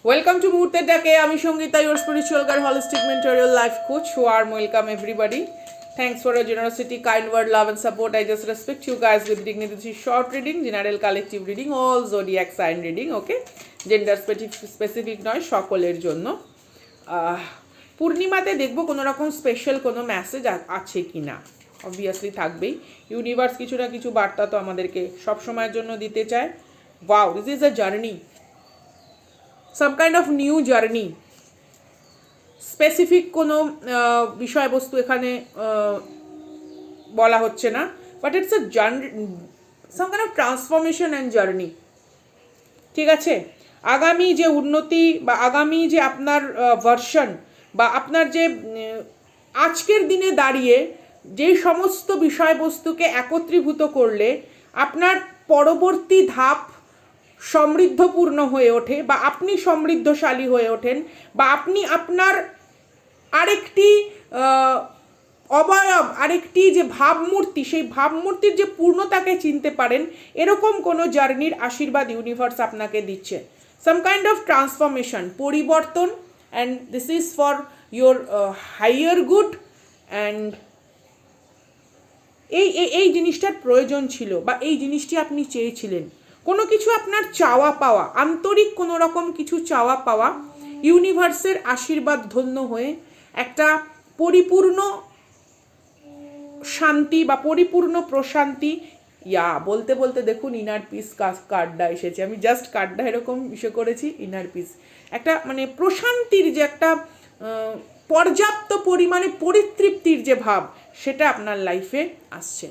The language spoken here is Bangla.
Welcome to Muhurter Dake. আমি Sangeeta, your spiritual guide, holistic mentor, your life coach. Warm welcome everybody. Thanks for your generosity, kind word, love and support. I just respect you guys with dignity. This is short reading, general collective reading, all zodiac sign reading, okay? Gender specific নয়, সকলের জন্য। পূর্ণিমাতে দেখব কোনো রকম স্পেশাল কোনো মেসেজ আছে কি না। অবভিয়াসলি থাকবেই। ইউনিভার্স কিছু না কিছু বার্তা তো আমাদেরকে সব সময়ের জন্য দিতে চায়। Wow, this is a journey, some kind of new journey. Specific কোনো বিষয়বস্তু এখানে বলা হচ্ছে না, but it's a journey, some kind of transformation and journey. ঠিক আছে, আগামী যে উন্নতি বা আগামী যে আপনার ভার্সন বা আপনার যে আজকের দিনে দাঁড়িয়ে যে সমস্ত বিষয়বস্তুকে একত্রীভূত করলে আপনার পরবর্তী ধাপ সমৃদ্ধপূর্ণ হয়ে ওঠে বা আপনি সমৃদ্ধশালী হয়ে ওঠেন বা আপনি আপনার আরেকটি অবয়ব, আরেকটি যে ভাবমূর্তি, সেই ভাবমূর্তির যে পূর্ণতাকে চিনতে পারেন, এরকম কোনো জার্নির আশীর্বাদ ইউনিভার্স আপনাকে দিচ্ছে। সাম কাইন্ড অফ ট্রান্সফরমেশন, পরিবর্তন, and this is for your higher good. And এই জিনিসটার প্রয়োজন ছিল বা এই জিনিসটি আপনি চেয়েছিলেন। কোনো কিছু আপনার চাওয়া পাওয়া, আন্তরিক কোনো রকম কিছু চাওয়া পাওয়া ইউনিভার্সের আশীর্বাদ ধন্য হয়ে একটা পরিপূর্ণ শান্তি বা পরিপূর্ণ প্রশান্তি, বলতে বলতে দেখুন ইনার পিস কার্ডটা এসেছে। আমি জাস্ট কার্ডটা এরকম ইসে করেছি, ইনার পিস, একটা মানে প্রশান্তির যে একটা পর্যাপ্ত পরিমাণে পরিতৃপ্তির যে ভাব, সেটা আপনার লাইফে আসছে।